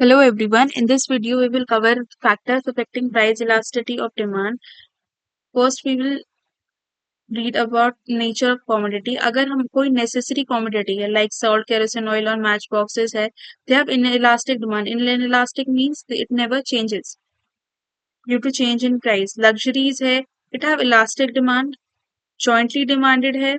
Hello everyone. In this video, we will cover factors affecting price elasticity of demand. First, we will read about nature of commodity. अगर हम कोई necessary commodity है like salt, kerosene oil और matchboxes है, they have inelastic demand. Inelastic means it never changes due to change in price. Luxuries है, it have elastic demand. Jointly demanded है,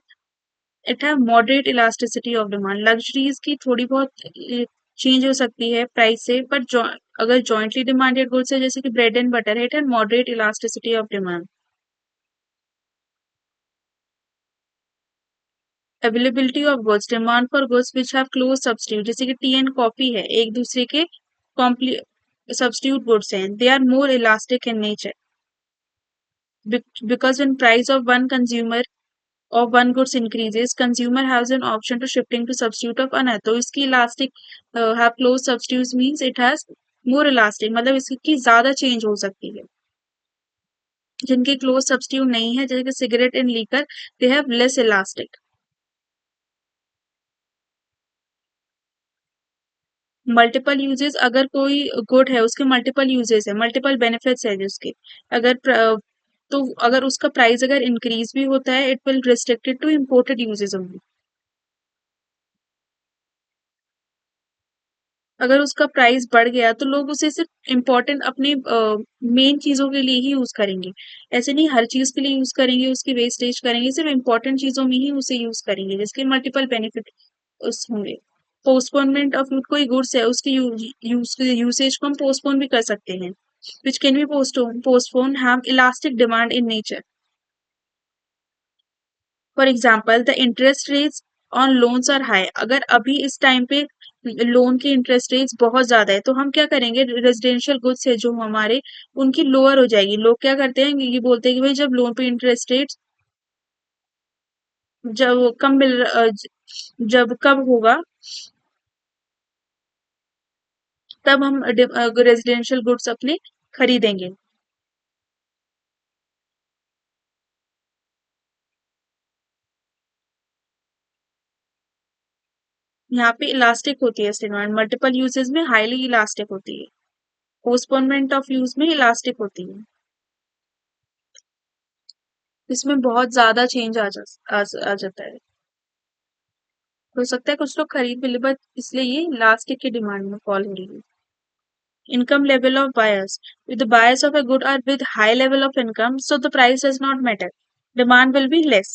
it have moderate elasticity of demand. Luxuries की थोड़ी बहुत change हो सकती है प्राइस से बट अगर जॉइंटली डिमांडेड गुड्स है जैसे कि ब्रेड एंड बटर है it has moderate elasticity of demand. Availability of goods demand for goods which have close substitute जैसे कि टी एंड कॉफी है एक दूसरे के सब्स्टिट्यूट गुड्स हैं they are more elastic in nature because when price of one consumer of one goods increases consumer has an option to shifting to substitute of another. तो इसकी elastic have close substitutes means it has more elastic मतलब इसकी ज्यादा change हो सकती है. जिनके close substitute नहीं है जैसे कि cigarette and liquor they have less elastic. Multiple uses अगर कोई गुड है उसके मल्टीपल यूजेस है मल्टीपल बेनिफिट्स है जिसके अगर तो अगर उसका प्राइस अगर इंक्रीज भी होता है it will restricted to imported uses only. अगर उसका प्राइस बढ़ गया तो लोग उसे सिर्फ इम्पोर्टेंट अपने मेन चीजों के लिए ही यूज करेंगे. ऐसे नहीं हर चीज के लिए यूज करेंगे उसकी वेस्टेज करेंगे सिर्फ इम्पोर्टेंट चीजों में ही उसे यूज करेंगे जिसके मल्टीपल बेनिफिट उस होंगे. पोस्टपोनमेंट ऑफ कोई गुड्स है उसकी यूसेज को हम पोस्टपोन भी कर सकते हैं which can be postpone have elastic demand in nature. For example the interest rates on loans are high अगर अभी इस टाइम पे लोन की इंटरेस्ट रेट्स बहुत ज्यादा है तो हम क्या करेंगे रेजिडेंशियल गुड्स है जो हमारे उनकी लोअर हो जाएगी. लोग क्या करते हैं ये बोलते हैं कि भाई जब लोन पे इंटरेस्ट रेट्स जब कम जब कब होगा तब हम रेजिडेंशियल गुड्स अपने खरीदेंगे. यहाँ पे इलास्टिक होती है डिमांड मल्टीपल यूजेस में हाईली इलास्टिक होती है. पोस्टपोनमेंट ऑफ यूज में इलास्टिक होती है. इसमें बहुत ज्यादा चेंज आ जाता है. हो सकता है कुछ लोग खरीद भी ले बट इसलिए ये लास्ट की डिमांड में फॉल हो रही है. Income level of buyers if the buyers of a good are with high level of income so the price does not matter, demand will be less.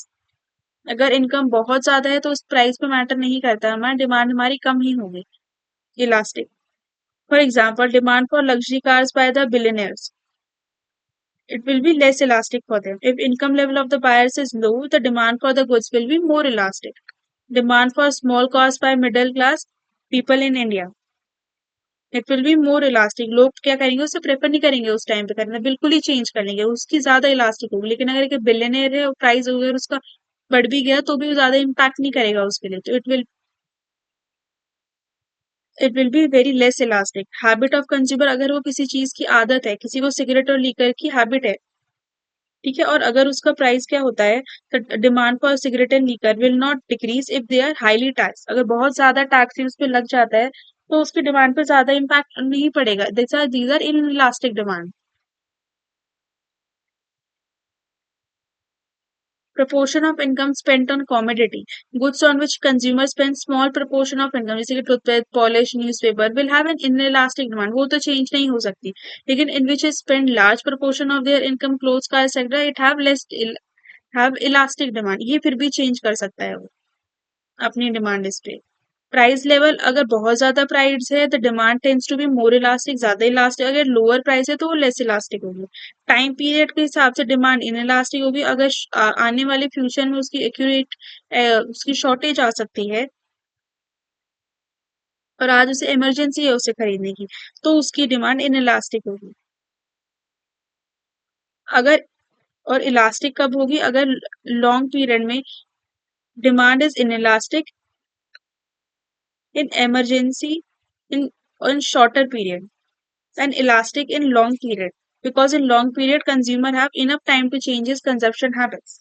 अगर इनकम बहुत ज्यादा है तो उस प्राइस पे मैटर नहीं करता हमारी डिमांड हमारी कम ही होगी. Elastic for example demand for luxury cars by the billionaires it will be less elastic for them. If income level of the buyers is low, the demand for the goods will be more elastic. Demand for small cars by middle class people in India. It will be more elastic. लोग क्या करेंगे उसे prefer नहीं करेंगे उस time पे करना बिल्कुल ही चेंज कर लेंगे उसकी ज्यादा इलास्टिक होगी. लेकिन अगर एक बिलियनर है और प्राइस अगर उसका बढ़ भी गया तो भी ज्यादा इम्पैक्ट नहीं करेगा उसके लिए तो it will be very less elastic. Habit of consumer अगर वो किसी चीज की आदत है किसी को सिगरेट और लीकर की हैबिट है ठीक है और अगर उसका प्राइस क्या होता है तो demand for cigarette and liquor will not decrease if they are highly tax. अगर बहुत ज्यादा टैक्स उस पर लग जाता है तो उसकी डिमांड पर ज्यादा इम्पैक्ट नहीं पड़ेगा. These are inelastic demand. proportion of income spent on commodity goods on which consumers spend small proportion of income जैसे कि toothpaste polish newspaper will have an inelastic demand वो तो चेंज नहीं हो सकती. लेकिन in which is spend large proportion of their income clothes car etc it have elastic demand. ये फिर भी चेंज कर सकता है वो अपनी डिमांड इस पे. प्राइस लेवल अगर बहुत ज्यादा प्राइस है तो demand tends to be more elastic ज्यादा इलास्टिक. अगर लोअर प्राइस है तो वो लेस इलास्टिक होगी. टाइम पीरियड के हिसाब से डिमांड इन इलास्टिक होगी. अगर आने वाले फ्यूचर में उसकी एक्यूरेट उसकी शॉर्टेज आ सकती है और आज उसे इमरजेंसी है उसे खरीदने की तो उसकी डिमांड इन इलास्टिक होगी. अगर और इलास्टिक कब होगी अगर लॉन्ग पीरियड में demand is in elastic in emergency in shorter period and elastic in long period because in long period consumer have enough time to change his consumption habits.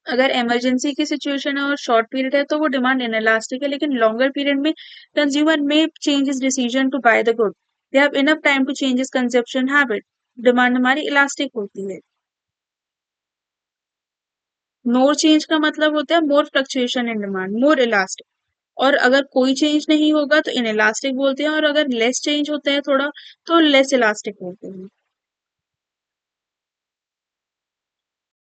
अगर emergency की situation है और short period है तो वो demand inelastic है, लेकिन longer period में कंज्यूमर में change his decision to by the good, they have enough time to change his consumption habit, demand हमारी इलास्टिक होती है। मोर चेंज का मतलब होता है मोर fluctuation in demand, more elastic. और अगर कोई चेंज नहीं होगा तो इनइलास्टिक बोलते हैं, और अगर लेस चेंज होता है थोड़ा तो लेस इलास्टिक बोलते हैं।